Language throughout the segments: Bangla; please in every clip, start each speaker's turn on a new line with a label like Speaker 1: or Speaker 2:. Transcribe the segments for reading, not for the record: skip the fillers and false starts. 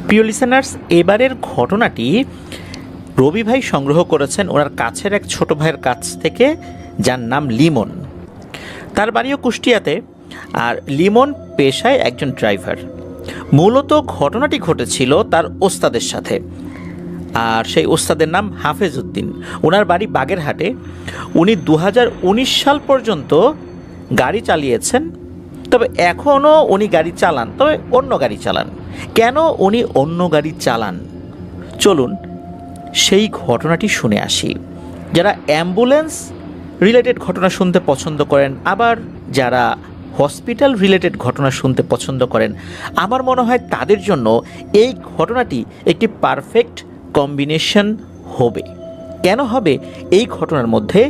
Speaker 1: প্রিয় লিসেনার্স, এবারের ঘটনাটি রবি ভাই সংগ্রহ করেছেন ওনার কাছের এক ছোট ভাইয়ের কাছ থেকে, যার নাম লিমন। তার বাড়িও কুষ্টিয়াতে, আর লিমন পেশায় একজন ড্রাইভার। মূলত ঘটনাটি ঘটেছিল তার ওস্তাদের সাথে, আর সেই ওস্তাদের নাম হাফেজ উদ্দিন। ওনার বাড়ি বাগেরহাটে। উনি 2019 সাল পর্যন্ত গাড়ি চালিয়েছেন, তবে এখনও উনি গাড়ি চালান, তবে অন্য গাড়ি চালান। কেন উনি অন্য গাড়ি চালান, চলুন সেই ঘটনাটি শুনে আসি। যারা অ্যাম্বুলেন্স রিলেটেড ঘটনা শুনতে পছন্দ করেন, আবার যারা হসপিটাল রিলেটেড ঘটনা শুনতে পছন্দ করেন, আমার মনে হয় তাদের জন্য এই ঘটনাটি একটি পারফেক্ট কম্বিনেশন হবে। কেন হবে? এই ঘটনার মধ্যে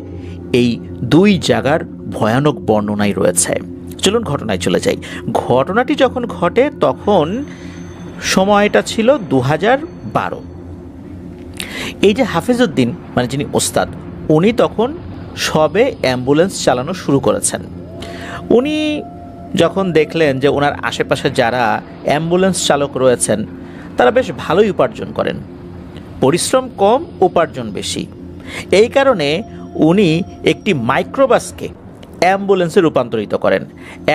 Speaker 1: এই দুই জায়গার ভয়ানক বর্ণনাই রয়েছে। চলুন ঘটনায় চলে যাই। ঘটনাটি যখন ঘটে তখন সময়টা ছিল 2012। এই যে হাফেজউদ্দিন, মানে যিনি ওস্তাদ, উনি তখন সবে অ্যাম্বুলেন্স চালানো শুরু করেছেন। উনি যখন দেখলেন যে ওনার আশেপাশে যারা অ্যাম্বুলেন্স চালক রয়েছেন তারা বেশ ভালোই উপার্জন করেন, পরিশ্রম কম, উপার্জন বেশি, এই কারণে উনি একটি মাইক্রোবাসকে অ্যাম্বুলেন্সে রূপান্তরিত করেন।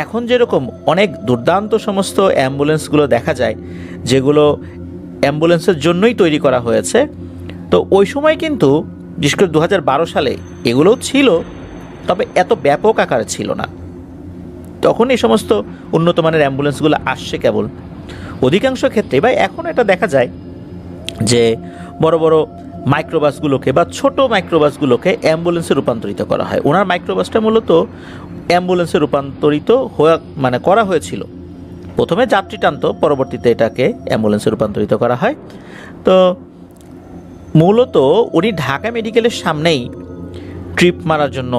Speaker 1: এখন যেরকম অনেক দুর্দান্ত সমস্ত অ্যাম্বুলেন্সগুলো দেখা যায়, যেগুলো অ্যাম্বুলেন্সের জন্যই তৈরি করা হয়েছে, তো ওই সময় কিন্তু বিশেষ করে 2012 সালে এগুলোও ছিল, তবে এত ব্যাপক আকারে ছিল না। তখন এই সমস্ত উন্নত মানের অ্যাম্বুলেন্সগুলো আসছে কেবল। অধিকাংশ ক্ষেত্রে বা এখন এটা দেখা যায় যে বড় বড় মাইক্রোবাসগুলোকে বা ছোট মাইক্রোবাসগুলোকে অ্যাম্বুলেন্সে রূপান্তরিত করা হয়। ওনার মাইক্রোবাসটা মূলত অ্যাম্বুলেন্সে রূপান্তরিত করা হয়েছিল। প্রথমে যাত্রী টানতো, পরবর্তীতে এটাকে অ্যাম্বুলেন্সে রূপান্তরিত করা হয়। তো মূলত উনি ঢাকা মেডিকেলের সামনেই ট্রিপ মারার জন্য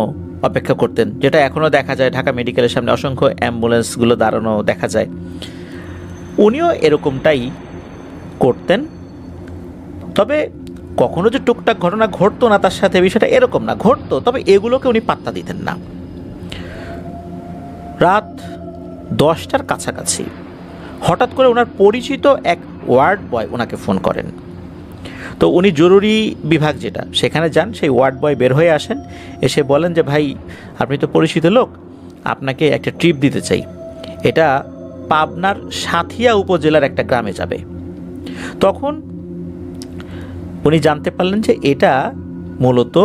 Speaker 1: অপেক্ষা করতেন, যেটা এখনও দেখা যায়। ঢাকা মেডিকেলের সামনে অসংখ্য অ্যাম্বুলেন্সগুলো দাঁড়ানো দেখা যায়। উনিও এরকমটাই করতেন, তবে কখনো যে টুকটাক ঘটনা ঘটতো না তার সাথে, বিষয়টা এরকম না, ঘটতো, তবে এগুলোকে উনি পাত্তা দিতেন না। রাত 10টার কাছাকাছি হঠাৎ করে ওনার পরিচিত এক ওয়ার্ড বয় ওনাকে ফোন করেন। তো উনি জরুরি বিভাগ যেটা, সেখানে যান। সেই ওয়ার্ড বয় বের হয়ে আসেন, এসে বলেন যে ভাই, আপনি তো পরিচিত লোক, আপনাকে একটা ট্রিপ দিতে চাই। এটা পাবনার সাঁথিয়া উপজেলার একটা গ্রামে যাবে। তখন উনি জানতে পারলেন যে এটা মূলত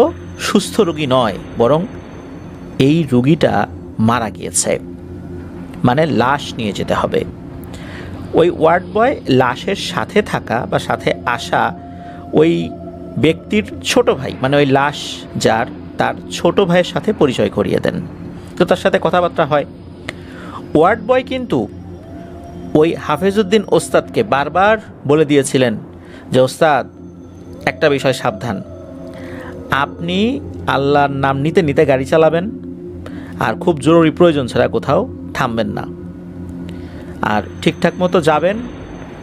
Speaker 1: সুস্থ রোগী নয়, বরং এই রোগীটা মারা গিয়েছে, মানে লাশ নিয়ে যেতে হবে। ওই ওয়ার্ড বয় লাশের সাথে থাকা বা সাথে আসা ওই ব্যক্তির ছোট ভাই, মানে ওই লাশ যার, তার ছোট ভাইয়ের সাথে পরিচয় করিয়ে দেন। তো তার সাথে কথাবার্তা হয়। ওয়ার্ড বয় কিন্তু ওই হাফেজউদ্দিন ওস্তাদকে বারবার বলে দিয়েছিলেন যে ওস্তাদ, একটা বিষয় সাবধান, আপনি আল্লাহর নাম নিতে নিতে গাড়ি চালাবেন, আর খুব জরুরি প্রয়োজন ছাড়া কোথাও থামবেন না, আর ঠিকঠাক মতো যাবেন,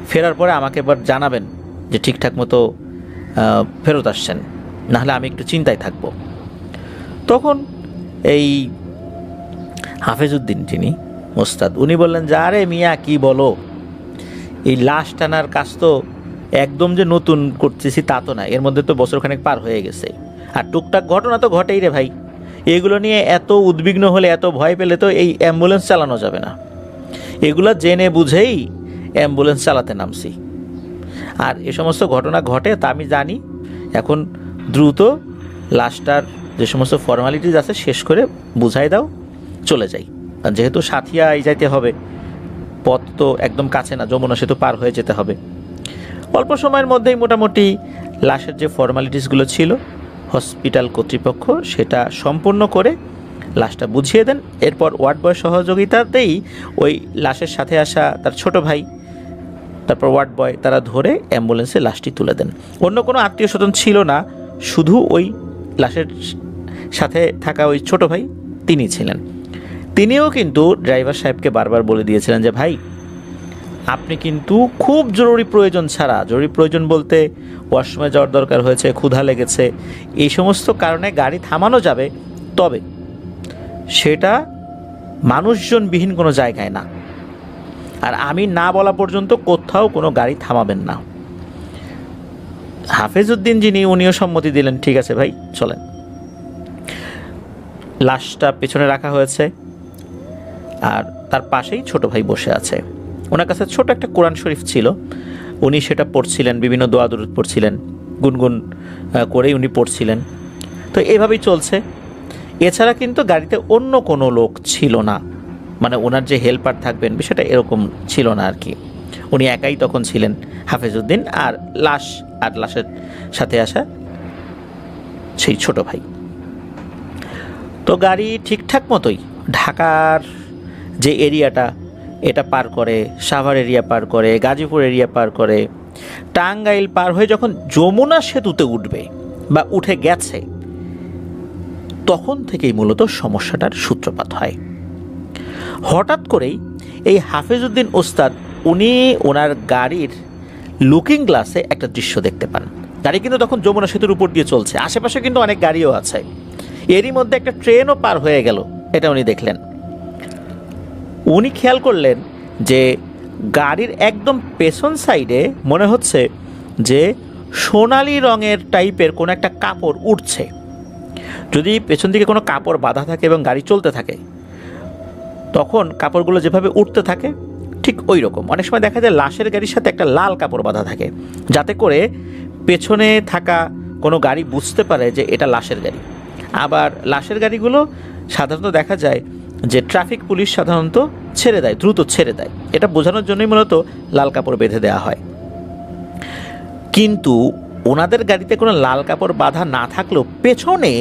Speaker 1: ফেরার পরে আমাকে এবার জানাবেন যে ঠিকঠাক মতো ফেরত আসছেন, নাহলে আমি একটু চিন্তায় থাকব। তখন এই হাফেজউদ্দিন যিনি ওস্তাদ, উনি বললেন যে আরে মিয়া, কি বলো, এই লাশ টানার কাজ তো একদম যে নতুন করতেছি তা তো না, এর মধ্যে তো বছরখানেক পার হয়ে গেছে, আর টুকটাক ঘটনা তো ঘটেই রে ভাই। এগুলো নিয়ে এত উদ্বিগ্ন হলে, এত ভয় পেলে তো এই অ্যাম্বুলেন্স চালানো যাবে না। এগুলো জেনে বুঝেই অ্যাম্বুলেন্স চালাতে নামছি, আর এ সমস্ত ঘটনা ঘটে তা আমি জানি। এখন দ্রুত লাশটার যে সমস্ত ফর্মালিটিস আছে শেষ করে বুঝাই দাও, চলে যাই। আর যেহেতু সাথিয়া যাইতে হবে, পথ তো একদম কাছে না, যমুনা সেতু পার হয়ে যেতে হবে। অল্প সময়ের মধ্যেই মোটামুটি লাশের যে ফর্মালিটিসগুলো ছিল হসপিটাল কর্তৃপক্ষ সেটা সম্পূর্ণ করে লাশটা বুঝিয়ে দেন। এরপর ওয়ার্ড বয় সহযোগিতাতেই ওই লাশের সাথে আসা তার ছোট ভাই, তারপর ওয়ার্ড বয়, তারা ধরে অ্যাম্বুলেন্সে লাশটি তুলে দেন। অন্য কোনো আত্মীয় স্বজন ছিল না, শুধু ওই লাশের সাথে থাকা ওই ছোট ভাই তিনি ছিলেন। তিনিও কিন্তু ড্রাইভার সাহেবকে বারবার বলে দিয়েছিলেন যে ভাই, আপনি কিন্তু খুব জরুরি প্রয়োজন ছাড়া, জরুরি প্রয়োজন বলতে ওয়াশরুমে যাওয়ার দরকার হয়েছে, ক্ষুধা লেগেছে, এই সমস্ত কারণে গাড়ি থামানো যাবে, তবে সেটা মানুষজনবিহীন কোনো জায়গায় না। আর আমি না বলা পর্যন্ত কোথাও কোনো গাড়ি থামাবেন না। হাফেজউদ্দিন যিনি, উনিও সম্মতি দিলেন, ঠিক আছে ভাই চলেন। লাশটা পেছনে রাখা হয়েছে, আর তার পাশেই ছোট ভাই বসে আছে। ওনার কাছে ছোট একটা কোরআন শরীফ ছিল, উনি সেটা পড়ছিলেন, বিভিন্ন দোয়া দরুদ পড়ছিলেন, গুনগুন করেই উনি পড়ছিলেন। তো এভাবেই চলছে। এছাড়া কিন্তু গাড়িতে অন্য কোনো লোক ছিল না, মানে ওনার যে হেল্পার থাকবেন বিষয়টা এরকম ছিল না আর কি। উনি একাই তখন ছিলেন, হাফেজউদ্দিন আর লাশ, আর লাশের সাথে আসা সেই ছোট ভাই। তো গাড়ি ঠিকঠাক মতোই ঢাকার যে এরিয়াটা, এটা পার করে, সাভার এরিয়া পার করে, গাজীপুর এরিয়া পার করে, টাঙ্গাইল পার হয়ে যখন যমুনা সেতুতে উঠবে বা উঠে গেছে, তখন থেকেই মূলত সমস্যাটার সূত্রপাত হয়। হঠাৎ করেই এই হাফেজউদ্দিন ওস্তাদ উনি ওনার গাড়ির লুকিং গ্লাসে একটা দৃশ্য দেখতে পান। গাড়ি কিন্তু তখন যমুনা সেতুর উপর দিয়ে চলছে, আশেপাশে কিন্তু অনেক গাড়িও আছে, এরই মধ্যে একটা ট্রেনও পার হয়ে গেল, এটা উনি দেখলেন। উনি খেয়াল করলেন যে গাড়ির একদম পেছন সাইডে মনে হচ্ছে যে সোনালি রঙের টাইপের কোনো একটা কাপড় উঠছে। যদি পেছন দিকে কোনো কাপড় বাঁধা থাকে এবং গাড়ি চলতে থাকে, তখন কাপড়গুলো যেভাবে উঠতে থাকে ঠিক ওই রকম। অনেক সময় দেখা যায় লাশের গাড়ির সাথে একটা লাল কাপড় বাঁধা থাকে, যাতে করে পেছনে থাকা কোনো গাড়ি বুঝতে পারে যে এটা লাশের গাড়ি। আবার লাশের গাড়িগুলো সাধারণত দেখা যায় যে ট্রাফিক পুলিশ সাধারণত ছেড়ে দেয়, দ্রুত ছেড়ে দেয়, এটা বোঝানোর জন্যই মূলত লাল কাপড় বেঁধে দেওয়া হয়। কিন্তু ওনাদের গাড়িতে কোনো লাল কাপড় বাঁধা না থাকলেও পেছনে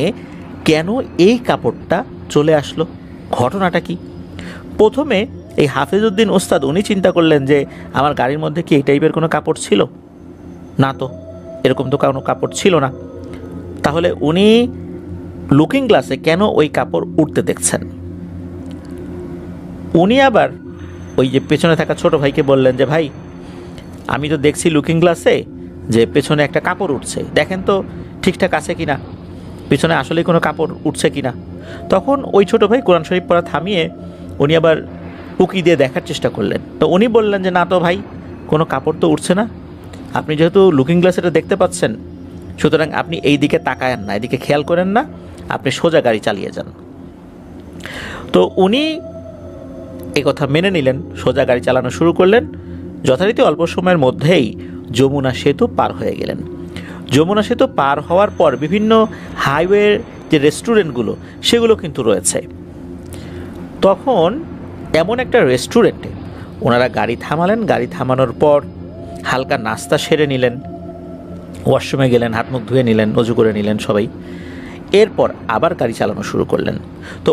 Speaker 1: কেন এই কাপড়টা চলে আসলো, ঘটনাটা কি? প্রথমে এই হাফেজউদ্দিন ওস্তাদ উনি চিন্তা করলেন যে আমার গাড়ির মধ্যে কি এই টাইপের কোনো কাপড় ছিল না, তো এরকম তো কোনো কাপড় ছিল না। তাহলে উনি লুকিং গ্লাসে কেন ওই কাপড় উঠতে দেখছেন? উনি আবার ওই যে পেছনে থাকা ছোট ভাইকে বললেন যে ভাই, আমি তো দেখছি লুকিং গ্লাসে যে পেছনে একটা কাপড় উঠছে, দেখেন তো ঠিকঠাক আছে কিনা, পেছনে আসলেই কোনো কাপড় উঠছে কিনা। তখন ওই ছোট ভাই কোরআন শরীফ পড়া থামিয়ে উনি আবার উকি দিয়ে দেখার চেষ্টা করলেন। তো উনি বললেন যে না তো ভাই, কোনো কাপড় তো উঠছে না, আপনি যেহেতু লুকিং গ্লাস এটা দেখতে পাচ্ছেন, সুতরাং আপনি এই দিকে তাকায়েন না, এদিকে খেয়াল করেন না, আপনি সোজা গাড়ি চালিয়ে যান। তো উনি এই কথা মেনে নিলেন, সোজা গাড়ি চালানো শুরু করলেন। যথারীতি অল্প সময়ের মধ্যেই যমুনা সেতু পার হয়ে গেলেন। যমুনা সেতু পার হওয়ার পর বিভিন্ন হাইওয়ের যে রেস্টুরেন্টগুলো সেগুলো কিন্তু রয়েছে। তখন এমন একটা রেস্টুরেন্টে ওনারা গাড়ি থামালেন। গাড়ি থামানোর পর হালকা নাস্তা সেরে নিলেন, ওয়াশরুমে গেলেন, হাত মুখ ধুয়ে নিলেন, অজু করে নিলেন সবাই। এরপর আবার গাড়ি চালানো শুরু করলেন। তো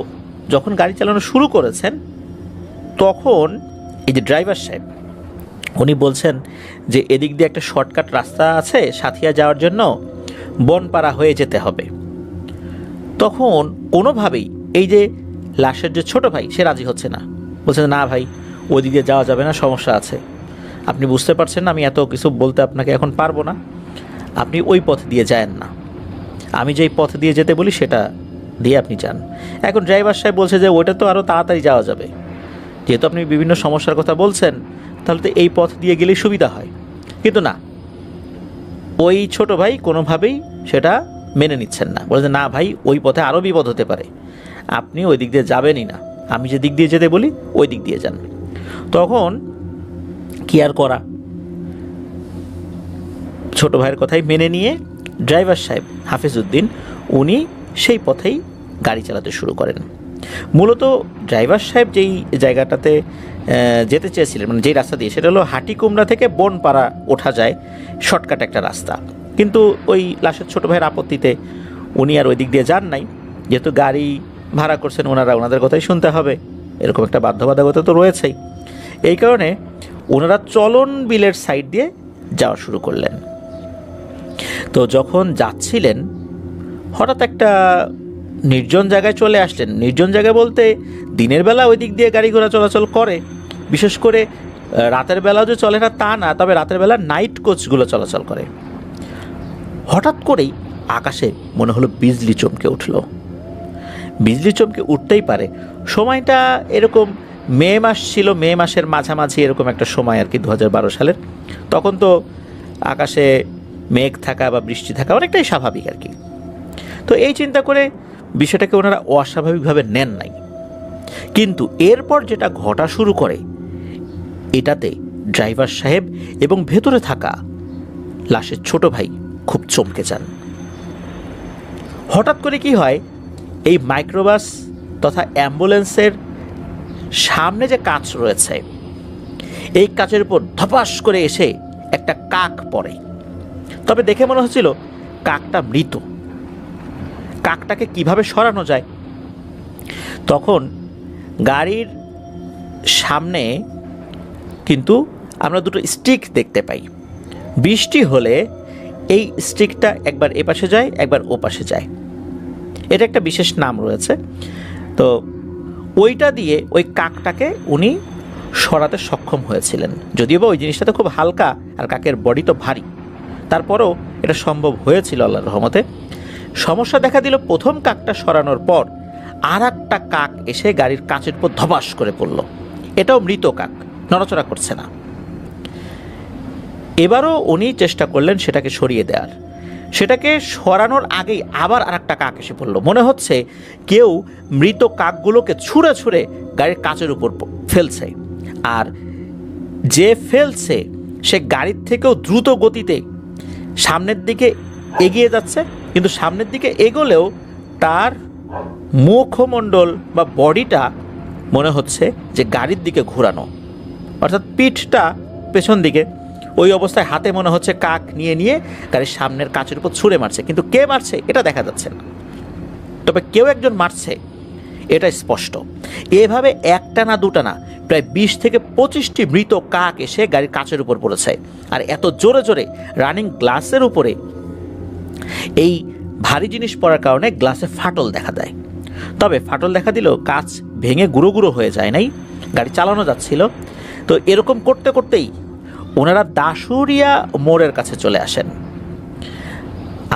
Speaker 1: যখন গাড়ি চালানো শুরু করেছেন, তখন এই যে ড্রাইভার সাহেব উনি বলছেন যে এদিক দিয়ে একটা শর্টকাট রাস্তা আছে সাথিয়া যাওয়ার জন্য, বনপাড়া হয়ে যেতে হবে। তখন কোনোভাবেই এই যে লাশের যে ছোট ভাই সে রাজি হচ্ছে না, বলছে না ভাই ওইদিক দিয়ে যাওয়া যাবে না, সমস্যা আছে, আপনি বুঝতে পারছেন না, আমি এত কিছু বলতে আপনাকে এখন পারবো না, আপনি ওই পথ দিয়ে যায়েন না, আমি যেই পথ দিয়ে যেতে বলি সেটা দিয়ে আপনি যান। এখন ড্রাইভার সাহেব বলছে যে ওইটা তো আরও তাড়াতাড়ি যাওয়া যাবে, যেহেতু আপনি বিভিন্ন সমস্যার কথা বলছেন, তাহলে তো এই পথ দিয়ে গেলেই সুবিধা হয়। কিন্তু না, ওই ছোট ভাই কোনোভাবেই সেটা মেনে নিচ্ছেন না, বলছে না ভাই ওই পথে আরও বিপদ হতে পারে, আপনি ওই দিক দিয়ে যাবেনই না, আমি যে দিক দিয়ে যেতে বলি ওই দিক দিয়ে যান। তখন কি আর করা, ছোট ভাইয়ের কথাই মেনে নিয়ে ড্রাইভার সাহেব হাফেজউদ্দিন উনি সেই পথেই গাড়ি চালাতে শুরু করেন। মূলত ড্রাইভার সাহেব যেই জায়গাটাতে যেতে চেয়েছিলেন, মানে যেই রাস্তা দিয়ে, সেটা হলো হাটিকুমড়া থেকে বনপাড়া ওঠা যায় শর্টকাট একটা রাস্তা। কিন্তু ওই লাশের ছোটো ভাইয়ের আপত্তিতে উনি আর ওই দিক দিয়ে যান নাই, যেহেতু গাড়ি ভাড়া করছেন ওনাদের কথাই শুনতে হবে, এরকম একটা বাধ্যবাধকতা তো রয়েছেই। এই কারণে ওনারা চলন বিলের সাইড দিয়ে যাওয়া শুরু করলেন। তো যখন যাচ্ছিলেন হঠাৎ একটা নির্জন জায়গায় চলে আসলেন। নির্জন জায়গা বলতে দিনের বেলা ওই দিক দিয়ে গাড়ি ঘোড়া চলাচল করে, বিশেষ করে রাতের বেলাও যে চলে না তা না, তবে রাতের বেলা নাইট কোচগুলো চলাচল করে। হঠাৎ করেই আকাশে মনে হলো বিজলি চমকে উঠল। বিজলি চমকে উঠতেই পারে, সময়টা এরকম মে মাস ছিল, মে মাসের মাঝামাঝি এরকম একটা সময় আর কি 2012 সালের। তখন তো আকাশে মেঘ থাকা বা বৃষ্টি থাকা অনেকটাই স্বাভাবিক আর কি। তো এই চিন্তা করে বিষয়টাকে ওনারা অস্বাভাবিকভাবে নেন নাই। কিন্তু এরপর যেটা ঘটা শুরু করে, এটাতে ড্রাইভার সাহেব এবং ভেতরে থাকা লাশের ছোট ভাই খুব চমকে যান। হঠাৎ করে কি হয়, এই মাইক্রোবাস তথা অ্যাম্বুলেন্সের সামনে যে কাঁচ রয়েছে, এই কাঁচের উপর ধপাস করে এসে একটা কাক পড়ে। তবে দেখে মনে হচ্ছিল কাকটা মৃত। কাকটাকে কিভাবে সরানো যায়? তখন গাড়ির সামনে কিন্তু আমরা দুটো স্টিক দেখতে পাই। বৃষ্টি হলে এই স্টিকটা একবার এপাশে যায়, একবার ওপাশে যায়। এটা একটা বিশেষ নাম রয়েছে। তো ওইটা দিয়ে ওই কাকটাকে উনি সরাতে সক্ষম হয়েছিলেন। যদিও বা ওই জিনিসটা তো খুব হালকা, আর কাকের বডি তো ভারী, তারপরেও এটা সম্ভব হয়েছিল আল্লাহর রহমতে। সমস্যা দেখা দিল প্রথম কাকটা সরানোর পর আর একটা কাক এসে গাড়ির কাঁচের উপর ধপাস করে পড়ল। এটাও মৃত কাক, নড়াচড়া করছে না। এবারও উনি চেষ্টা করলেন সেটাকে সরিয়ে দেওয়ার। সেটাকে সরানোর আগেই আবার আর একটা কাক এসে পড়ল। মনে হচ্ছে কেউ মৃত কাকগুলোকে ছুঁড়ে ছুঁড়ে গাড়ির কাঁচের উপর ফেলছে। আর যে ফেলছে সে গাড়ির থেকেও দ্রুত গতিতে সামনের দিকে এগিয়ে যাচ্ছে, কিন্তু সামনের দিকে এগোলেও তার মুখমণ্ডল বা বডিটা মনে হচ্ছে যে গাড়ির দিকে ঘোরানো, অর্থাৎ পিঠটা পেছন দিকে। ওই অবস্থায় হাতে মনে হচ্ছে কাক নিয়ে নিয়ে গাড়ির সামনের কাঁচের উপর ছুঁড়ে মারছে, কিন্তু কে মারছে এটা দেখা যাচ্ছে না। তবে কেউ একজন মারছে, এটা স্পষ্ট। এভাবে একটা না দুটা না, প্রায় 20 থেকে 25টি মৃত কাক এসে গাড়ির কাঁচের উপর পড়েছে। আর এত জোরে জোরে রানিং গ্লাসের উপরে এই ভারী জিনিস পড়ার কারণে গ্লাসে ফাটল দেখা দেয়। তবে ফাটল দেখা দিলেও কাঁচ ভেঙে গুঁড়ো গুঁড়ো হয়ে যায় নাই, গাড়ি চালানো যাচ্ছিল। তো এরকম করতে করতেই ওনারা দাসুরিয়া মোড়ের কাছে চলে আসেন।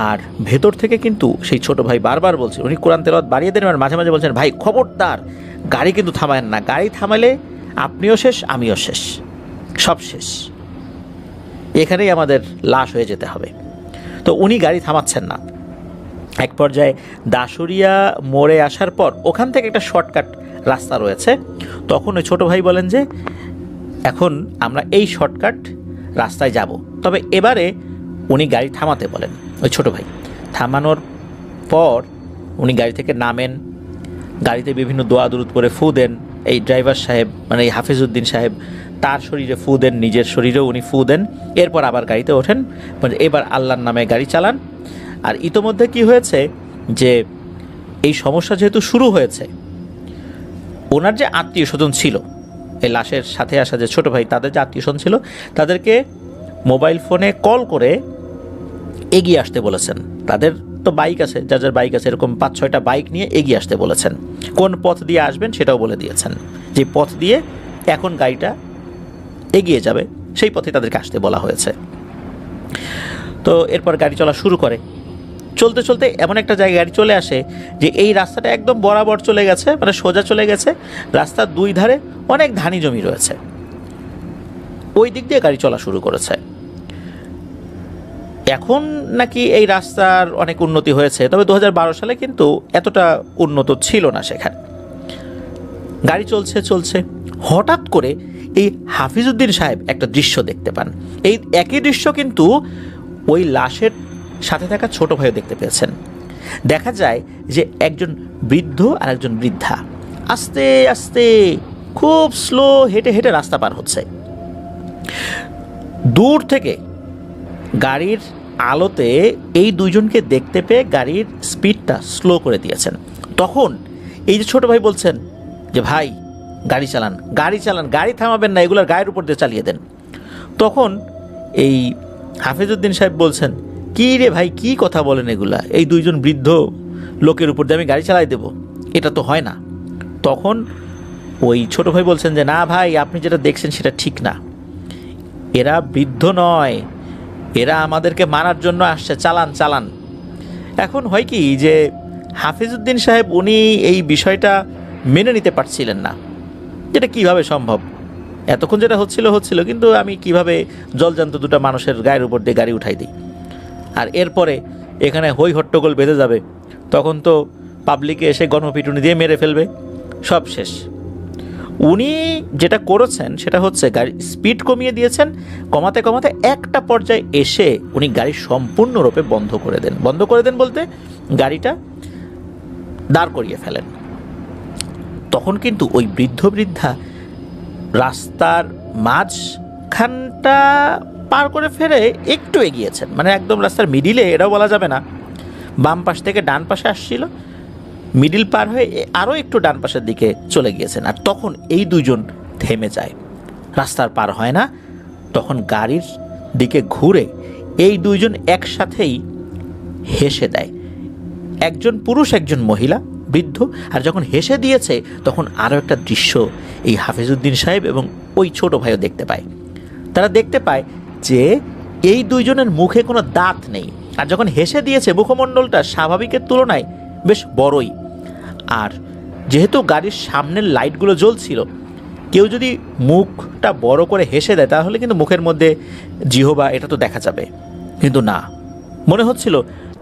Speaker 1: আর ভেতর থেকে কিন্তু সেই ছোট ভাই বারবার বলছে, উনি কোরআন তেলাওয়াত বাড়িয়ে দেন আর মাঝে মাঝে বলছেন, ভাই খবরদার গাড়ি কিন্তু থামায়েন না, গাড়ি থামালে আপনিও শেষ, আমিও শেষ, সব শেষ, এখানেই আমাদের লাশ হয়ে যেতে হবে। তো উনি গাড়ি থামাচ্ছেন না। এক পর্যায়ে দাসুরিয়া মোড়ে আসার পর ওখান থেকে একটা শর্টকাট রাস্তা রয়েছে। তখন ওই ছোটো ভাই বলেন যে এখন আমরা এই শর্টকাট রাস্তায় যাব। তবে এবারে উনি গাড়ি থামাতে বলেন। ওই ছোটো ভাই থামানোর পর উনি গাড়ি থেকে নামেন, গাড়িতে বিভিন্ন দোয়া দুরুদ করে ফু দেন। এই ড্রাইভার সাহেব মানে এই হাফিজউদ্দিন সাহেব তার শরীরে ফু দেন, নিজের শরীরেও উনি ফু দেন। এরপর আবার গাড়িতে ওঠেন, মানে এবার আল্লাহর নামে গাড়ি চালান। আর ইতোমধ্যে কি হয়েছে যে এই সমস্যা যেহেতু শুরু হয়েছে, ওনার যে আত্মীয় স্বজন ছিল, এই লাশের সাথে আসা যে ছোটো ভাই, তাদের যে আত্মীয় স্বজন ছিল তাদেরকে মোবাইল ফোনে কল করে এগিয়ে আসতে বলেছেন। তাদের তো বাইক আছে, যার যার বাইক আছে, এরকম 5-6টা বাইক নিয়ে এগিয়ে আসতে বলেছেন। কোন পথ দিয়ে আসবেন সেটাও বলে দিয়েছেন, যে পথ দিয়ে এখন গাড়িটা এগিয়ে যাবে সেই পথে তাদেরকে আসতে বলা হয়েছে। তো এরপর গাড়ি চলা শুরু করে। চলতে চলতে এমন একটা জায়গায় গাড়ি চলে আসে যে এই রাস্তাটা একদম বরাবর চলে গেছে, মানে সোজা চলে গেছে। রাস্তার দুই ধারে অনেক ধানি জমি রয়েছে, ওই দিক দিয়ে গাড়ি চলা শুরু করেছে। এখন নাকি এই রাস্তার অনেক উন্নতি হয়েছে, তবে 2012 সালে কিন্তু এতটা উন্নত ছিল না সেখানে। গাড়ি চলছে চলছে, হঠাৎ করে এই হাফিজউদ্দিন সাহেব একটা দৃশ্য দেখতে পান। এই একই দৃশ্য কিন্তু ওই লাশের সাথে থাকা ছোট ভাইও দেখতে পেয়েছেন। দেখা যায় যে একজন বৃদ্ধ আর একজন বৃদ্ধা আস্তে আস্তে খুব স্লো হেঁটে হেঁটে রাস্তা পার হচ্ছে। দূর থেকে গাড়ির আলোতে এই দুইজনকে দেখতে পেয়ে গাড়ির স্পিডটা স্লো করে দিয়েছেন। তখন এই যে ছোট ভাই বলছেন যে ভাই গাড়ি চালান, গাড়ি চালান, গাড়ি থামাবেন না, এগুলোর গায়ের উপর দিয়ে চালিয়ে দেন। তখন এই হাফিজউদ্দিন সাহেব বলছেন, কী রে ভাই, কী কথা বলেন এগুলা, এই দুইজন বৃদ্ধ লোকের উপর দিয়ে আমি গাড়ি চালাই দেব, এটা তো হয় না। তখন ওই ছোট ভাই বলছেন যে না ভাই, আপনি যেটা দেখছেন সেটা ঠিক না, এরা বৃদ্ধ নয়, এরা আমাদেরকে মারার জন্য আসছে, চালান চালান। এখন হয় কি যে হাফিজউদ্দিন সাহেব উনি এই বিষয়টা মেনে নিতে পারছিলেন না। যেটা কিভাবে সম্ভব, এতক্ষণ যেটা হচ্ছিল, কিন্তু আমি কিভাবে জলজান্ত দুটো মানুষের গায়ের উপর দিয়ে গাড়ি উঠাই দিই। আর এরপরে এখানে হই হট্টগোল বেঁধে যাবে, তখন তো পাবলিকে এসে গণপিটুনি দিয়ে মেরে ফেলবে, সব শেষ। উনি যেটা করেছেন সেটা হচ্ছে গাড়ি স্পিড কমিয়ে দিয়েছেন, কমাতে কমাতে একটা পর্যায়ে এসে উনি গাড়ি সম্পূর্ণরূপে বন্ধ করে দেন বলতে গাড়িটা দাঁড় করিয়ে ফেলেন। তখন কিন্তু ওই বৃদ্ধা রাস্তার মাঝখানটা পার করে ফেলে একটু এগিয়েছেন, মানে একদম রাস্তার মিডিলে এটাও বলা যাবে না, বাম পাশ থেকে ডান পাশে আসছিল, মিডিল পার হয়ে আরও একটু ডান পাশের দিকে চলে গিয়েছেন। আর তখন এই দুইজন থেমে যায়, রাস্তার পার হয় না। তখন গাড়ির দিকে ঘুরে এই দুইজন একসাথেই হেসে দেয়, একজন পুরুষ একজন মহিলা বৃদ্ধ। আর যখন হেসে দিয়েছে তখন আরও একটা দৃশ্য এই হাফিজউদ্দিন সাহেব এবং ওই ছোট ভাইও দেখতে পায়। তারা দেখতে পায় যে এই দুইজনের মুখে কোনো দাঁত নেই, আর যখন হেসে দিয়েছে মুখমণ্ডলটা স্বাভাবিকের তুলনায় বেশ বড়ই। আর যেহেতু গাড়ির সামনের লাইটগুলো জ্বলছিল, কেউ যদি মুখটা বড় করে হেসে দেয় তাহলে কিন্তু মুখের মধ্যে জিহবা এটা তো দেখা যাবে, কিন্তু না, মনে হচ্ছিল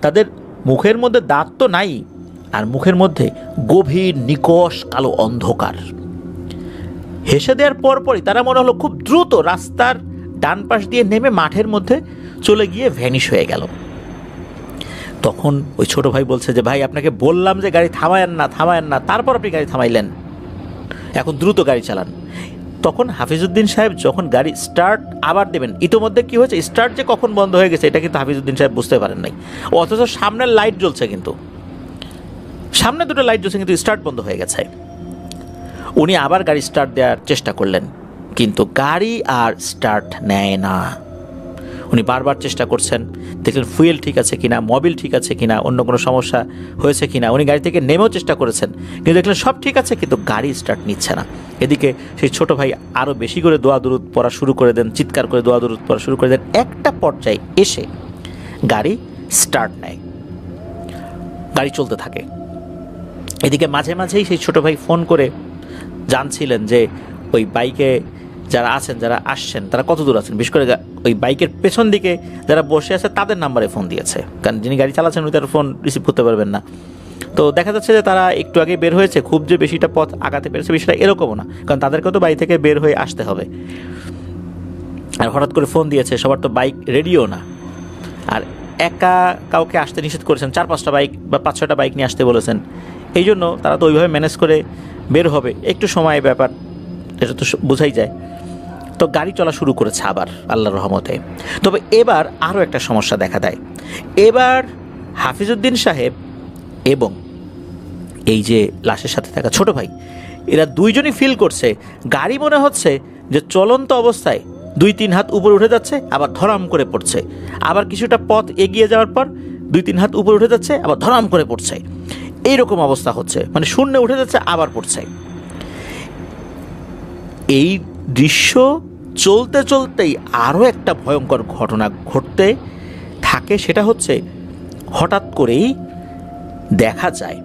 Speaker 1: তাদের মুখের মধ্যে দাঁত তো নাই, আর মুখের মধ্যে গভীর নিকষ কালো অন্ধকার। হেসে দেওয়ার পরপরই তারা মনে হলো খুব দ্রুত রাস্তার ডান পাশ দিয়ে নেমে মাঠের মধ্যে চলে গিয়ে ভ্যানিশ হয়ে গেল। তখন ওই ছোট ভাই বলছে যে ভাই, আপনাকে বললাম যে গাড়ি থামায়েন না, তারপর আপনি গাড়ি থামাইলেন, এখন দ্রুত গাড়ি চালান। তখন হাফিজউদ্দিন সাহেব যখন গাড়ি স্টার্ট আবার দেবেন, ইতোমধ্যে কি হয়েছে, স্টার্ট যে কখন বন্ধ হয়ে গেছে এটা কিন্তু হাফিজউদ্দিন সাহেব বুঝতে পারেন নাই, অথচ সামনের লাইট জ্বলছে, কিন্তু সামনে দুটো লাইট জ্বলছে কিন্তু স্টার্ট বন্ধ হয়ে গেছে। উনি আবার গাড়ি স্টার্ট দেওয়ার চেষ্টা করলেন, কিন্তু গাড়ি আর স্টার্ট নেয় না। উনি বারবার চেষ্টা করছেন, দেখলেন ফুয়েল ঠিক আছে কিনা, মোবিল ঠিক আছে কিনা, অন্য কোনো সমস্যা হয়েছে কিনা। উনি গাড়ি থেকে নেমেও চেষ্টা করেছেন, কিন্তু দেখলেন সব ঠিক আছে, কিন্তু গাড়ি স্টার্ট নিচ্ছে না। এদিকে সেই ছোট ভাই আরও বেশি করে দোয়া দুরুদ পড়া শুরু করে দেন, চিৎকার করে দোয়া দুরুদ পড়া শুরু করে দেন। একটা পর্যায়ে এসে গাড়ি স্টার্ট নেয়, গাড়ি চলতে থাকে। এদিকে মাঝে মাঝেই সেই ছোট ভাই ফোন করে জানছিলেন যে ওই বাইকে যারা আছেন, যারা আসছেন, তারা কত দূর আছেন। বিশেষ করে ওই বাইকের পেছন দিকে যারা বসে আছে তাদের নাম্বারে ফোন দিয়েছে, কারণ যিনি গাড়ি চালাচ্ছেন উনি তার ফোন রিসিভ করতে পারবেন না। তো দেখা যাচ্ছে যে তারা একটু আগে বের হয়েছে, খুব যে বেশিটা পথ আগাতে পেরেছে বিষয়টা এরকমও না, কারণ তাদেরকেও তো বাড়ি থেকে বের হয়ে আসতে হবে। আর হঠাৎ করে ফোন দিয়েছে, সবার তো বাইক রেডিও না, আর একা কাউকে আসতে নিষেধ করেছেন, 4-5টা বাইক বা 5-6টা বাইক নিয়ে আসতে বলেছেন। এই জন্য তারা তো ওইভাবে ম্যানেজ করে বের হবে, একটু সময় ব্যাপার, এটা তো বোঝাই যায়। তো গাড়ি চলা শুরু করেছে আবার আল্লাহর রহমতে। তবে এবার আরও একটা সমস্যা দেখা দেয়। এবার হাফিজউদ্দিন সাহেব এবং এই যে লাশের সাথে থাকা ছোট ভাই, এরা দুইজনই ফিল করছে গাড়ি মনে হচ্ছে যে চলন্ত অবস্থায় 2-3 হাত উপরে উঠে যাচ্ছে, আবার ধরাম করে পড়ছে, আবার কিছুটা পথ এগিয়ে যাওয়ার পর 2-3 হাত উপরে উঠে যাচ্ছে, আবার ধরাম করে পড়ছে। এইরকম অবস্থা হচ্ছে, মানে শূন্যে উঠে যাচ্ছে আবার পড়ছে। এই দৃশ্য চলতে চলতেই আরও একটা ভয়ঙ্কর ঘটনা ঘটতে থাকে। সেটা হচ্ছে হঠাৎ করেই দেখা যায়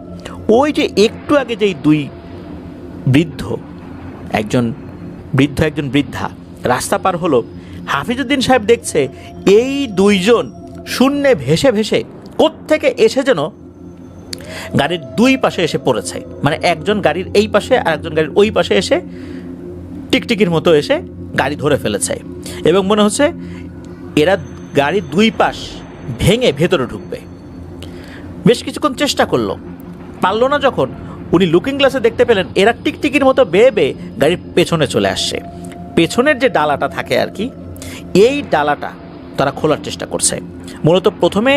Speaker 1: ওই যে একটু আগে যেই দুই বৃদ্ধ, একজন বৃদ্ধা রাস্তা পার হলো, হাফিজউদ্দিন সাহেব দেখছে এই দুইজন শূন্যে ভেসে ভেসে কোত্থেকে এসে যেন গাড়ির দুই পাশে এসে পড়েছে। মানে একজন গাড়ির এই পাশে আর একজন গাড়ির ওই পাশে এসে টিকটিকির মতো এসে গাড়ি ধরে ফেলেছে, এবং মনে হচ্ছে এরা গাড়ির দুই পাশ ভেঙে ভেতরে ঢুকবে। বেশ কিছুক্ষণ চেষ্টা করলো, পারল না। যখন উনি লুকিং গ্লাসে দেখতে পেলেন এরা টিকটিকির মতো বেয়ে বেয়ে গাড়ির পেছনে চলে আসছে। পেছনের যে ডালাটা থাকে আর কি, এই ডালাটা তারা খোলার চেষ্টা করছে। মূলত প্রথমে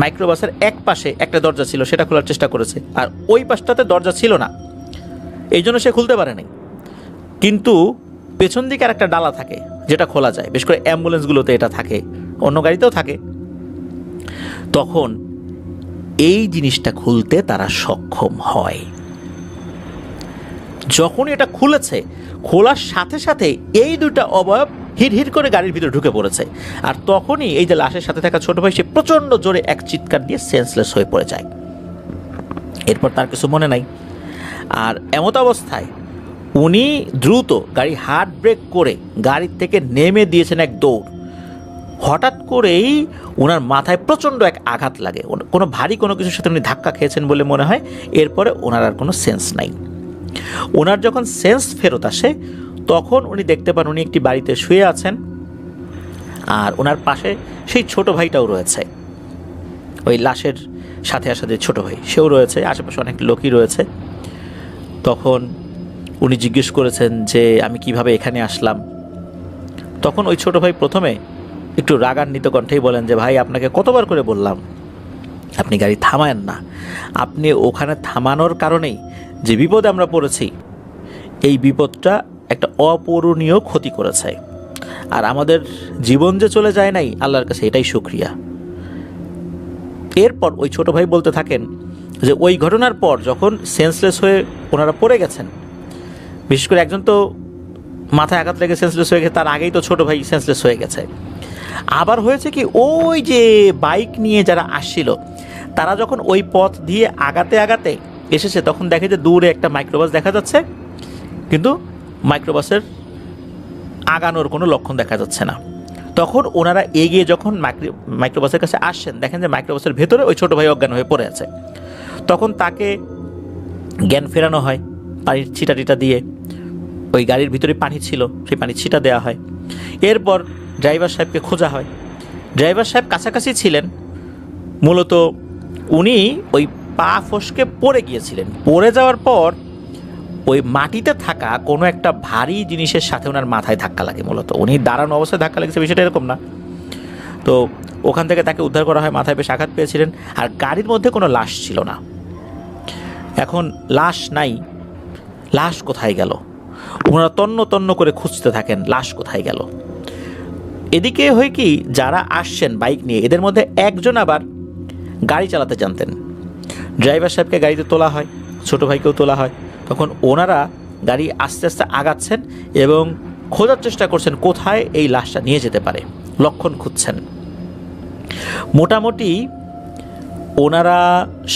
Speaker 1: মাইক্রোবাসের এক পাশে একটা দরজা ছিল, সেটা খোলার চেষ্টা করেছে, আর ওই পাশটাতে দরজা ছিল না, এই জন্য সে খুলতে পারেনি। কিন্তু পেছন দিকে আর একটা ডালা থাকে যেটা খোলা যায়, বিশেষ করে অ্যাম্বুলেন্সগুলোতে এটা থাকে, অন্য গাড়িতেও থাকে। তখন এই জিনিসটা খুলতে তারা সক্ষম হয়। যখন এটা খুলেছে, খোলার সাথে সাথে এই দুটা অবয়ব হিট হিট করে গাড়ির ভিতরে ঢুকে পড়েছে। আর তখনই এই যে লাশের সাথে থাকা ছোট ভাই, সে প্রচণ্ড জোরে এক চিৎকার দিয়ে সেন্সলেস হয়ে পড়ে যায়। এরপর তার কিছু মনে নাই। আর এমত অবস্থায় উনি দ্রুত গাড়ি হার্ড ব্রেক করে গাড়ির থেকে নেমে দিয়েছেন এক দৌড়। হঠাৎ করেই ওনার মাথায় প্রচণ্ড এক আঘাত লাগে, কোনো ভারী কোনো কিছুর সাথে উনি ধাক্কা খেয়েছেন বলে মনে হয়। এরপরে ওনার আর কোনো সেন্স নাই। ওনার যখন সেন্স ফেরত আসে তখন উনি দেখতে পান উনি একটি বাড়িতে শুয়ে আছেন, আর ওনার পাশে সেই ছোট ভাইটাও রয়েছে, ওই লাশের সাথে আসা যে ছোট ভাই সেও রয়েছে, আশেপাশে অনেক লোকই রয়েছে। তখন উনি জিজ্ঞেস করেছেন যে আমি কিভাবে এখানে আসলাম। তখন ওই ছোট ভাই প্রথমে একটু রাগান্বিত কণ্ঠেই বলেন যে ভাই, আপনাকে কতবার করে বললাম আপনি গাড়ি থামায়েন না, আপনি ওখানে থামানোর কারণেই যে বিপদে আমরা পড়েছি, এই বিপদটা একটা অপূরণীয় ক্ষতি করেছে, আর আমাদের জীবন যে চলে যায় নাই আল্লাহর কাছে এটাই শুকরিয়া। এরপর ওই ছোট ভাই বলতে থাকেন যে ওই ঘটনার পর যখন সেন্সলেস হয়ে ওনারা পড়ে গেছেন, বিশেষ করে একজন তো মাথায় আঘাত লেগে সেন্সলেস হয়ে গেছে, তার আগেই তো ছোট ভাই সেন্সলেস হয়ে গেছে। আবার হয়েছে কি, ওই যে বাইক নিয়ে যারা আসছিল তারা যখন ওই পথ দিয়ে আগাতে আগাতে এসেছে তখন দেখে যে দূরে একটা মাইক্রোবাস দেখা যাচ্ছে, কিন্তু মাইক্রোবাসের আগানোর কোনো লক্ষণ দেখা যাচ্ছে না। তখন ওনারা এগিয়ে যখন মাইক্রোবাসের কাছে আসছেন দেখেন যে মাইক্রোবাসের ভেতরে ওই ছোট ভাই অজ্ঞান হয়ে পড়ে আছে। তখন তাকে জ্ঞান ফেরানো হয় পানির ছিটা টিটা দিয়ে, ওই গাড়ির ভিতরে পানি ছিল সেই পানির ছিটা দেওয়া হয়। এরপর ড্রাইভার সাহেবকে খোঁজা হয়। ড্রাইভার সাহেব কাছাকাছি ছিলেন, মূলত উনি ওই পা ফসকে পড়ে গিয়েছিলেন। পড়ে যাওয়ার পর ওই মাটিতে থাকা কোনো একটা ভারী জিনিসের সাথে ওনার মাথায় ধাক্কা লাগে। মূলত উনি দাঁড়ানো অবস্থায় ধাক্কা লেগেছে, বিষয়টা এরকম না। তো ওখান থেকে তাকে উদ্ধার করা হয়, মাথায় বেশ আঘাত পেয়েছিলেন। আর গাড়ির মধ্যে কোনো লাশ ছিল না। এখন লাশ নাই, লাশ কোথায় গেল? ওনারা তন্ন তন্ন করে খুঁজতে থাকেন লাশ কোথায় গেল। এদিকে হয় কি, যারা আসছেন বাইক নিয়ে এদের মধ্যে একজন আবার গাড়ি চালাতে জানতেন। ড্রাইভার সাহেবকে গাড়িতে তোলা হয়, ছোট ভাইকেও তোলা হয়। তখন ওনারা গাড়ি আস্তে আস্তে আগাচ্ছেন এবং খোঁজার চেষ্টা করছেন কোথায় এই লাশটা নিয়ে যেতে পারে, লক্ষণ খুঁজছেন। মোটামুটি ওনারা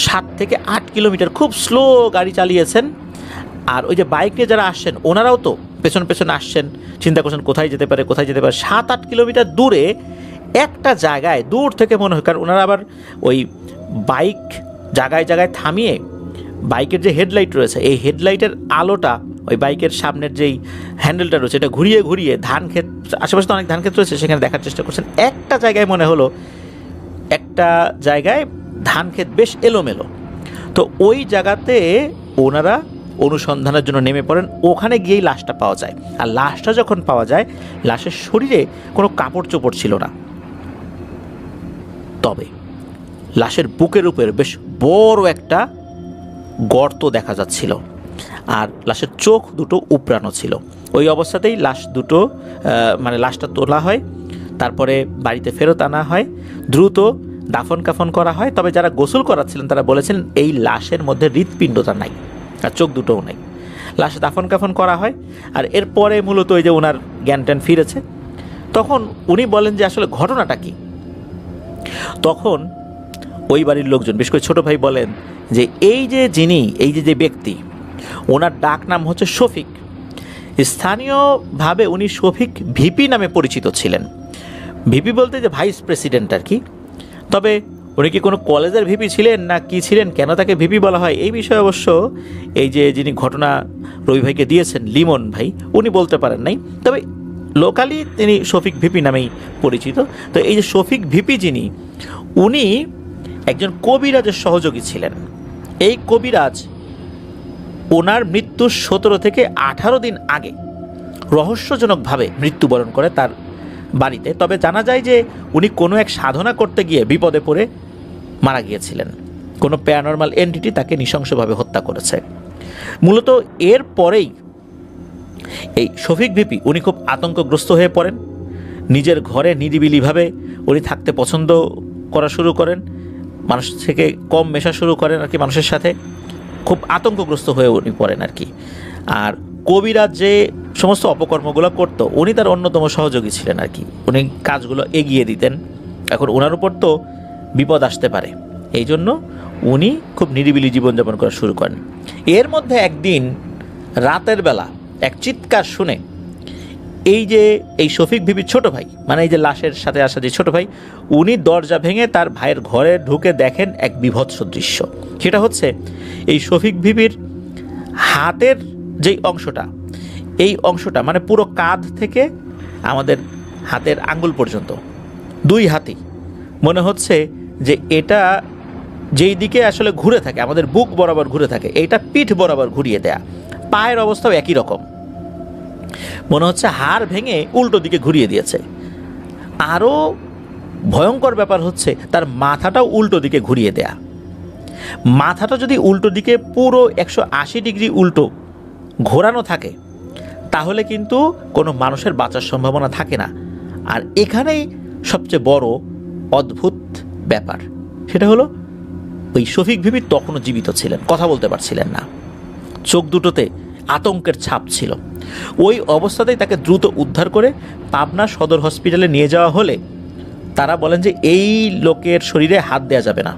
Speaker 1: 7 থেকে 8 কিলোমিটার খুব স্লো গাড়ি চালিয়েছেন। আর ওই যে বাইক নিয়ে যারা আসছেন ওনারাও তো পেছন পেছন আসছেন, চিন্তা করছেন কোথায় যেতে পারে কোথায় যেতে পারে। 7-8 কিলোমিটার দূরে একটা জায়গায় দূর থেকে মনে হয়, কারণ ওনারা আবার ওই বাইক জায়গায় জায়গায় থামিয়ে বাইকের যে হেডলাইট রয়েছে এই হেডলাইটের আলোটা ওই বাইকের সামনের যেই হ্যান্ডেলটা রয়েছে এটা ঘুরিয়ে ঘুরিয়ে ধান ক্ষেত, আশেপাশে তো অনেক ধান ক্ষেত রয়েছে, সেখানে দেখার চেষ্টা করছেন। একটা জায়গায় মনে হলো একটা জায়গায় ধান ক্ষেত বেশ এলোমেলো। তো ওই জায়গাতে ওনারা অনুসন্ধানের জন্য নেমে পড়েন। ওখানে গিয়েই লাশটা পাওয়া যায়। আর লাশটা যখন পাওয়া যায় লাশের শরীরে কোনো কাপড় চোপড় ছিল না, তবে লাশের বুকের উপর বেশ বড় একটা গর্ত দেখা যাচ্ছিল, আর লাশের চোখ দুটো উপড়ানো ছিল। ওই অবস্থাতেই লাশ দুটো লাশটা তোলা হয়, তারপরে বাড়িতে ফেরত আনা হয়, দ্রুত দাফন কাফন করা হয়। তবে যারা গোসল করাচ্ছিলেন তারা বলেছেন এই লাশের মধ্যে হৃৎপিণ্ডটা নাই আর চোখ দুটোও নাই। লাশ দাফন কাফন করা হয়। আর এরপরে মূলত ওই যে ওনার জ্ঞান ট্যান ফিরেছে, তখন উনি বলেন যে আসলে ঘটনাটা কি। তখন ওই বাড়ির লোকজন, বিশেষ করে ছোটো ভাই বলেন যে এই যে ব্যক্তি, ওনার ডাক নাম হচ্ছে শফিক। স্থানীয়ভাবে উনি শফিক ভিপি নামে পরিচিত ছিলেন। ভিপি বলতে যে ভাইস প্রেসিডেন্ট আর কি। তবে উনি কি কোনো কলেজের ভিপি ছিলেন না কি ছিলেন, কেন তাকে ভিপি বলা হয় এই বিষয়ে অবশ্য এই যে যিনি ঘটনা রবি ভাইকে দিয়েছেন লিমন ভাই, উনি বলতে পারেন নাই। তবে লোকালি তিনি শফিক ভিপি নামেই পরিচিত। তো এই যে শফিক ভিপি যিনি, উনি একজন কবিরাজের সহযোগী ছিলেন। এই কবিরাজ ওনার মৃত্যুর 17 থেকে 18 দিন আগে রহস্যজনকভাবে মৃত্যুবরণ করে তার বাড়িতে। তবে জানা যায় যে উনি কোনো এক সাধনা করতে গিয়ে বিপদে পড়ে মারা গিয়েছিলেন। কোনো প্যারানরমাল এন্টিটি তাকে নৃশংসভাবে হত্যা করেছে। মূলত এর পরেই এই শফিক ভিপি উনি খুব আতঙ্কগ্রস্ত হয়ে পড়েন। নিজের ঘরে নিরিবিলিভাবে উনি থাকতে পছন্দ করা শুরু করেন, মানুষ থেকে কম মেশা শুরু করেন আর কি, মানুষের সাথে খুব আতঙ্কগ্রস্ত হয়ে উনি পড়েন আর কি। আর কবিরাজ যে সমস্ত অপকর্মগুলো করতো উনি তার অন্যতম সহযোগী ছিলেন আর কি, উনি কাজগুলো এগিয়ে দিতেন। এখন ওনার উপর তো বিপদ আসতে পারে, এই জন্য উনি খুব নিরিবিলি জীবনযাপন করা শুরু করেন। এর মধ্যে একদিন রাতের বেলা এক চিৎকার শুনে এই শফিক বিবির ছোট ভাই, মানে এই যে লাশের সাথে আসা যে ছোট ভাই, উনি দরজা ভেঙে তার ভাইয়ের ঘরে ঢুকে দেখেন এক বীভৎস দৃশ্য। সেটা হচ্ছে এই শফিক বিবির হাতের যেই অংশটা, এই অংশটা মানে পুরো কাঁধ থেকে আমাদের হাতের আঙ্গুল পর্যন্ত, দুই হাতই মনে হচ্ছে যে এটা যেই দিকে আসলে ঘুরে থাকে, আমাদের বুক বরাবর ঘুরে থাকে, এইটা পিঠ বরাবর ঘুরিয়ে দেয়া। পায়ের অবস্থাও একই রকম, মনে হচ্ছে হাড় ভেঙে উল্টো দিকে ঘুরিয়ে দিয়েছে। আরও ভয়ঙ্কর ব্যাপার হচ্ছে তার মাথাটাও উল্টো দিকে ঘুরিয়ে দেয়া। মাথাটা যদি উল্টো দিকে পুরো 180 ডিগ্রি উল্টো ঘোরানো থাকে তাহলে কিন্তু কোনো মানুষের বাঁচার সম্ভাবনা থাকে না। আর এখানেই সবচেয়ে বড় অদ্ভুত ব্যাপার, সেটা হলো ওই শফিক বিবি তখনও জীবিত ছিলেন, কথা বলতে পারছিলেন না, চোখ দুটোতে আতঙ্কের ছাপ ছিল। ওই অবস্থাতেই তাকে দ্রুত উদ্ধার করে পাবনা সদর হসপিটালে নিয়ে যাওয়া হলে তারা বলেন যে এই লোকের শরীরে হাত দেওয়া যাবে না,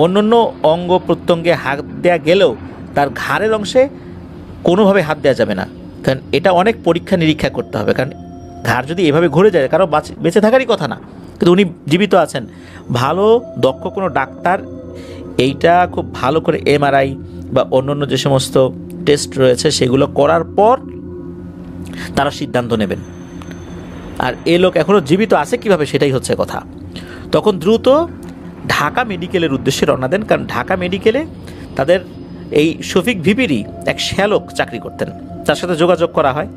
Speaker 1: অন্যান্য অঙ্গ প্রত্যঙ্গে হাত দেওয়া গেলেও তার ঘাড়ের অংশে কোনোভাবে হাত দেওয়া যাবে না, কারণ এটা অনেক পরীক্ষা নিরীক্ষা করতে হবে, কারণ ঘাড় যদি এভাবে ঘুরে যায় কারো বেঁচে থাকারই কথা না, কিন্তু উনি জীবিত আছেন। ভালো দক্ষ কোনো ডাক্তার এইটা খুব ভালো করে এমআরআই বা অন্যান্য যে সমস্ত টেস্ট রয়েছে সেগুলো করার পর তারা সিদ্ধান্ত নেবেন। আর এ লোক এখনও জীবিত আছে কিভাবে সেটাই হচ্ছে কথা। তখন দ্রুত ঢাকা মেডিকেলের উদ্দেশ্যে রওনা দেন, কারণ ঢাকা মেডিকেলে তাদের এই শফিক ভিবিরই এক শ্যালক চাকরি করতেন, তার সাথে যোগাযোগ করা হয়,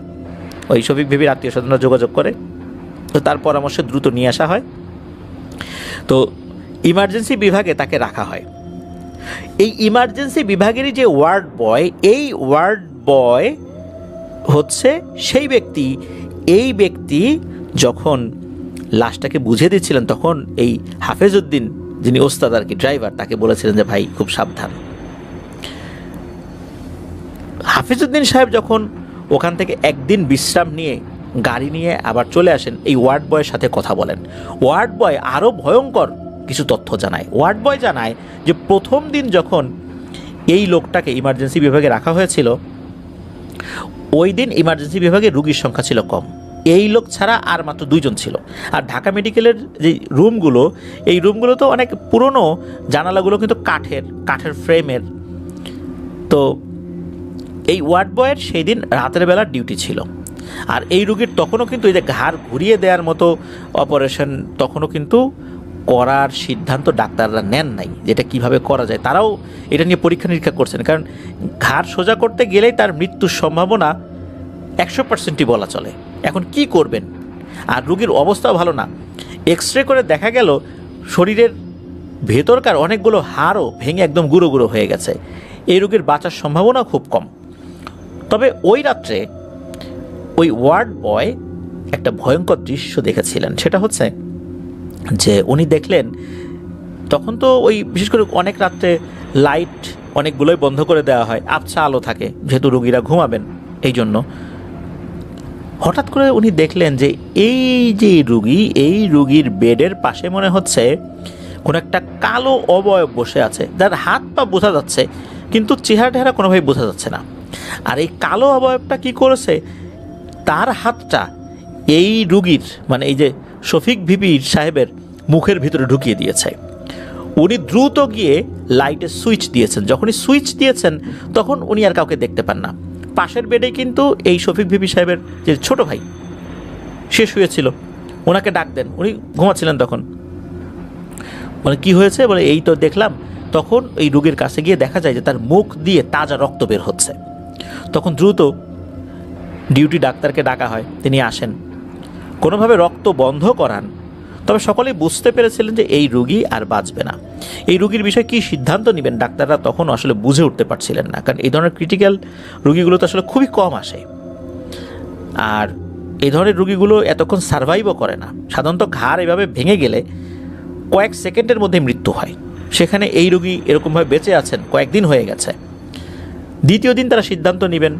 Speaker 1: ওই শফিক ভিবির আত্মীয় স্বজনরা যোগাযোগ করে, তো তার পরামর্শে দ্রুত নিয়ে আসা হয়। তো ইমার্জেন্সি বিভাগে তাকে রাখা হয়। এই ইমার্জেন্সি বিভাগেরই যে ওয়ার্ড বয়, এই ওয়ার্ড বয় হচ্ছে সেই ব্যক্তি, এই ব্যক্তি যখন লাশটাকে বুঝে দিচ্ছিলেন তখন এই হাফেজউদ্দিন, যিনি ওস্তাদ আর কি ড্রাইভার, তাকে বলেছিলেন যে ভাই খুব সাবধান। হাফিজউদ্দিন সাহেব যখন ওখান থেকে একদিন বিশ্রাম নিয়ে গাড়ি নিয়ে আবার চলে আসেন, এই ওয়ার্ড বয়ের সাথে কথা বলেন। ওয়ার্ড বয় আরও ভয়ঙ্কর কিছু তথ্য জানায়। ওয়ার্ড বয় জানায় যে প্রথম দিন যখন এই লোকটাকে ইমার্জেন্সি বিভাগে রাখা হয়েছিল, ওই দিন ইমার্জেন্সি বিভাগে রুগীর সংখ্যা ছিল কম, এই লোক ছাড়া আর মাত্র 2 জন ছিল। আর ঢাকা মেডিকেলের যে রুমগুলো, এই রুমগুলো তো অনেক পুরনো, জানালাগুলো কিন্তু কাঠের ফ্রেমের। তো এই ওয়ার্ড বয়ের সেই দিন রাতের বেলা ডিউটি ছিল। আর এই রুগীর তখনও কিন্তু এই যে ঘাড় ঘুরিয়ে দেওয়ার মতো অপারেশন তখনও কিন্তু করার সিদ্ধান্ত ডাক্তাররা নেন নাই, যেটা কিভাবে করা যায়। তারাও এটা নিয়ে পরীক্ষা নিরীক্ষা করছেন, কারণ ঘাড় সোজা করতে গেলেই তার মৃত্যুর সম্ভাবনা 100%ই বলা চলে। এখন কি করবেন? আর রুগীর অবস্থাও ভালো না, এক্সরে করে দেখা গেল শরীরের ভেতরকার অনেকগুলো হাড়ও ভেঙে একদম গুঁড়ো গুঁড়ো হয়ে গেছে। এই রোগীর বাঁচার সম্ভাবনা খুব কম। তবে ওই রাত্রে ওই ওয়ার্ড বয় একটা ভয়ঙ্কর দৃশ্য দেখেছিলেন। সেটা হচ্ছে যে উনি দেখলেন, তখন তো ওই বিশেষ করে অনেক রাত্রে লাইট অনেকগুলোই বন্ধ করে দেওয়া হয়, আবছা আলো থাকে যেহেতু রোগীরা ঘুমাবেন, এই জন্য হঠাৎ করে উনি দেখলেন যে এই যে রুগী, এই রুগীর বেডের পাশে মনে হচ্ছে কোনো একটা কালো অবয়ব বসে আছে, যার হাত পা বোঝা যাচ্ছে কিন্তু চেহারা টেহারা কোনোভাবে বোঝা যাচ্ছে না। আর এই কালো অবয়বটা কি করেছে, তার হাতটা এই রুগীর মানে এই যে শফিক ভিবির সাহেবের মুখের ভিতরে ঢুকিয়ে দিয়েছে। উনি দ্রুত গিয়ে লাইটের সুইচ দিয়েছেন। যখনই সুইচ দিয়েছেন তখন উনি আর কাউকে দেখতে পান না। পাশের বেডে কিন্তু এই শফিক ভিবি সাহেবের যে ছোট ভাই সে শুয়েছিল, ওনাকে ডাক দেন, উনি ঘুমাচ্ছিলেন তখন। মানে কি হয়েছে বলে, এই তো দেখলাম। তখন এই রোগীর কাছে গিয়ে দেখা যায় যে তার মুখ দিয়ে তাজা রক্ত বের হচ্ছে। তখন দ্রুত ডিউটি ডাক্তারকে ডাকা হয়, তিনি আসেন, কোনোভাবে রক্ত বন্ধ করান। তবে সকলেই বুঝতে পেরেছিলেন যে এই রোগী আর বাঁচবে না। এই রোগীর বিষয়ে কী সিদ্ধান্ত নেবেন ডাক্তাররা তখন আসলে বুঝে উঠতে পারছিলেন না, কারণ এই ধরনের ক্রিটিক্যাল রোগীগুলো তো আসলে খুবই কম আসে। আর এই ধরনের রোগীগুলো এতক্ষণ সার্ভাইভও করে না। সাধারণত ঘাড় এভাবে ভেঙে গেলে কয়েক সেকেন্ডের মধ্যে মৃত্যু হয়, সেখানে এই রোগী এরকমভাবে বেঁচে আছেন, কয়েকদিন হয়ে গেছে। দ্বিতীয় দিন তারা সিদ্ধান্ত নেবেন,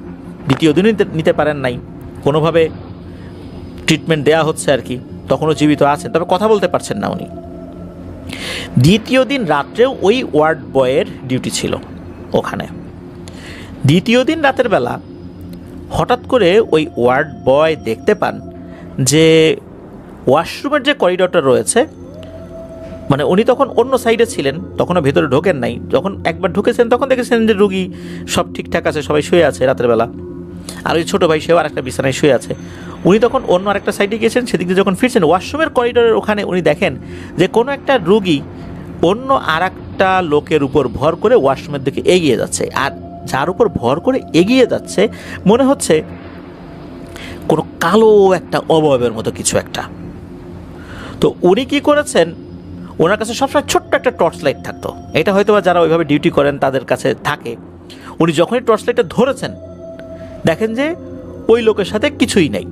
Speaker 1: দ্বিতীয় দিনই নিতে পারেন নাই, কোনোভাবে ট্রিটমেন্ট দেওয়া হচ্ছে আর কি, তখনও জীবিত আছেন, তবে কথা বলতে পারছেন না উনি। দ্বিতীয় দিন রাত্রেও ওই ওয়ার্ড বয়ের ডিউটি ছিল ওখানে। দ্বিতীয় দিন রাতের বেলা হঠাৎ করে ওই ওয়ার্ড বয় দেখতে পান যে ওয়াশরুমের যে করিডরটা রয়েছে, মানে উনি তখন অন্য সাইডে ছিলেন, তখনও ভেতরে ঢোকেন নাই। যখন একবার ঢুকেছেন তখন দেখেছেন যে রুগী সব ঠিকঠাক আছে, সবাই শুয়ে আছে রাতের বেলা, আর ওই ছোটো ভাই সেও আর একটা বিছানায় শুয়ে আছে। উনি তখন অন্য আরেকটা সাইডে গিয়েছেন, সেদিক দিয়ে যখন ফিরছেন ওয়াশরুমের করিডরের ওখানে উনি দেখেন যে কোনো একটা রুগী অন্য আর একটা লোকের উপর ভর করে ওয়াশরুমের দিকে এগিয়ে যাচ্ছে, আর যার উপর ভর করে এগিয়ে যাচ্ছে মনে হচ্ছে কোনো কালো একটা অবয়বের মতো কিছু একটা। তো উনি কি করেছেন, ওনার কাছে সবসময় ছোট্ট একটা টর্চ লাইট থাকতো, এটা হয়তো বা যারা ওইভাবে ডিউটি করেন তাদের কাছে থাকে। উনি যখনই টর্চ লাইটটা ধরেছেন দেখেন যে ওই লোকের সাথে কিছুই নেই,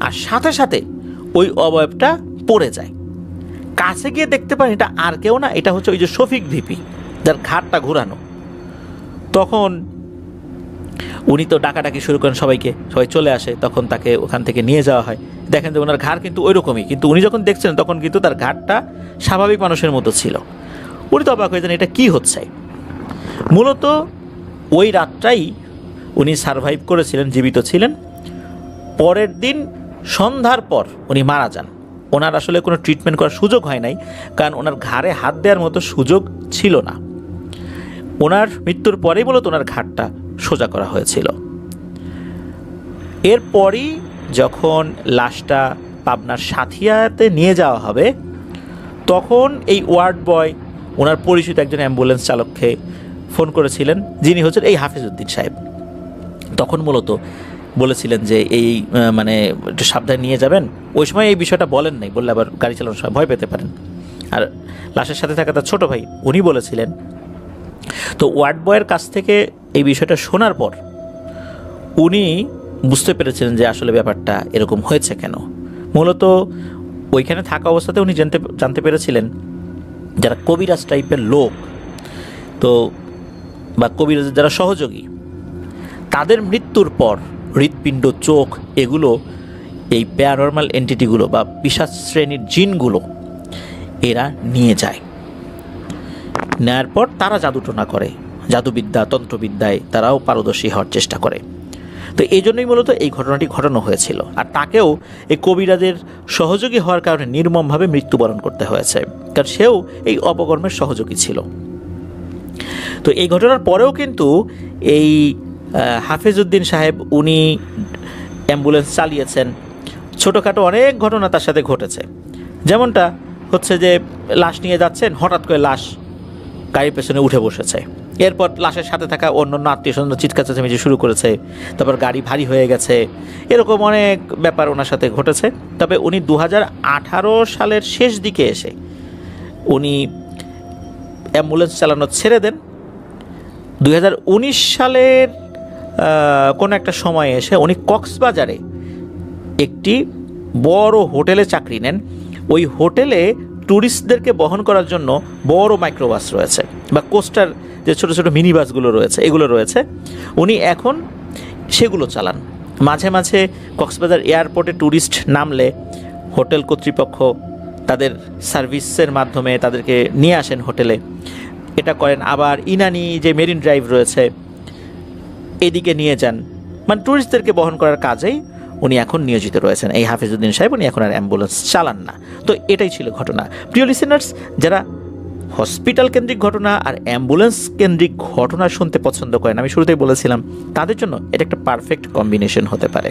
Speaker 1: আর সাথে সাথে ওই অবয়বটা পড়ে যায়। কাছে গিয়ে দেখতে পান এটা আর কেউ না, এটা হচ্ছে ওই যে শফিক ভিপি যার ঘাটটা ঘোরানো। তখন উনি তো ডাকাডাকি শুরু করেন সবাইকে, সবাই চলে আসে, তখন তাকে ওখান থেকে নিয়ে যাওয়া হয়। দেখেন যে ওনার ঘাড় কিন্তু ওই রকমই, কিন্তু উনি যখন দেখছেন তখন কিন্তু তার ঘাড়টা স্বাভাবিক মানুষের মতো ছিল। উনি তো অবাক হয়েছেন এটা কি হচ্ছে। মূলত ওই রাতটাই উনি সারভাইভ করেছিলেন, জীবিত ছিলেন। পরের দিন সন্ধ্যার পর উনি মারা যান। ওনার আসলে কোনো ট্রিটমেন্ট করার সুযোগ হয় নাই, কারণ ওনার ঘাড়ে হাত দেওয়ার মতো সুযোগ ছিল না। ওনার মৃত্যুর পরেই মূলত ওনার ঘাড়টা সোজা করা হয়েছিল। এরপরই যখন লাশটা পাবনার সাথিয়াতে নিয়ে যাওয়া হবে, তখন এই ওয়ার্ড বয় ওনার পরিচিত একজন অ্যাম্বুলেন্স চালককে ফোন করেছিলেন, যিনি হচ্ছেন এই হাফিজউদ্দিন সাহেব। তখন মূলত বলেছিলেন যে এই মানে একটু সাবধানে নিয়ে যাবেন। ওই সময় এই বিষয়টা বলেন নাই, বললে আবার গাড়ি চালানোর সময় ভয় পেতে পারেন। আর লাশের সাথে থাকা তার ছোটো ভাই উনি বলেছিলেন। তো ওয়ার্ড বয়ের কাছ থেকে এই বিষয়টা শোনার পর উনি বুঝতে পেরেছিলেন যে আসলে ব্যাপারটা এরকম হয়েছে কেন। মূলত ওইখানে থাকা অবস্থাতে উনি জানতে পেরেছিলেন যারা কবিরাজ টাইপের লোক, তো বা কবিরাজের যারা সহযোগী, তাদের মৃত্যুর পর হৃৎপিণ্ড, চোখ, এগুলো এই প্যারানর্মাল এন্টিটিগুলো বা পিশাচ শ্রেণীর জিনগুলো এরা নিয়ে যায়। নেয়ার পর তারা জাদুটোনা করে, জাদুবিদ্যা, তন্ত্রবিদ্যায় তারাও পারদর্শী হওয়ার চেষ্টা করে। তো এই জন্যই মূলত এই ঘটনাটি ঘটানো হয়েছিল, আর তাকেও এই কবিরাজের সহযোগী হওয়ার কারণে নির্মমভাবে মৃত্যুবরণ করতে হয়েছে, কারণ সেও এই অপকর্মের সহযোগী ছিল। তো এই ঘটনার পরেও কিন্তু এই হাফিজউদ্দিন সাহেব উনি অ্যাম্বুলেন্স চালিয়েছেন। ছোটোখাটো অনেক ঘটনা তার সাথে ঘটেছে, যেমনটা হচ্ছে যে লাশ নিয়ে যাচ্ছেন, হঠাৎ করে লাশ গাড়ির পেছনে উঠে বসেছে। এরপর লাশের সাথে থাকা অন্য আত্মীয় স্বজন চিৎকার চেঁচামেচি শুরু করেছে, তারপর গাড়ি ভারী হয়ে গেছে। এরকম অনেক ব্যাপার ওনার সাথে ঘটেছে। তবে উনি 2018 সালের শেষ দিকে এসে উনি অ্যাম্বুলেন্স চালানো ছেড়ে দেন। 2019 সালের কোনো একটা সময়ে এসে উনি কক্সবাজারে একটি বড় হোটেলে চাকরি নেন। ওই হোটেলে ট্যুরিস্টদেরকে বহন করার জন্য বড় মাইক্রোবাস রয়েছে, বা কোস্টার যে ছোটো ছোটো মিনি বাসগুলো রয়েছে, এগুলো রয়েছে। উনি এখন সেগুলো চালান। মাঝে মাঝে কক্সবাজার এয়ারপোর্টে ট্যুরিস্ট নামলে হোটেল কর্তৃপক্ষ তাদের সার্ভিসের মাধ্যমে তাদেরকে নিয়ে আসেন হোটেলে, এটা করেন। আবার ইনানি যে মেরিন ড্রাইভ রয়েছে এদিকে নিয়ে যান, মানে ট্যুরিস্টদেরকে বহন করার কাজেই উনি এখন নিয়োজিত রয়েছেন। এই হাফিজউদ্দিন সাহেব উনি এখন আর অ্যাম্বুলেন্স চালান না। তো এটাই ছিল ঘটনা। প্রিয় লিসেনার্স, যারা হসপিটাল কেন্দ্রিক ঘটনা আর অ্যাম্বুলেন্স কেন্দ্রিক ঘটনা শুনতে পছন্দ করেন, আমি শুরুতেই বলেছিলাম তাদের জন্য এটা একটা পারফেক্ট কম্বিনেশন হতে পারে।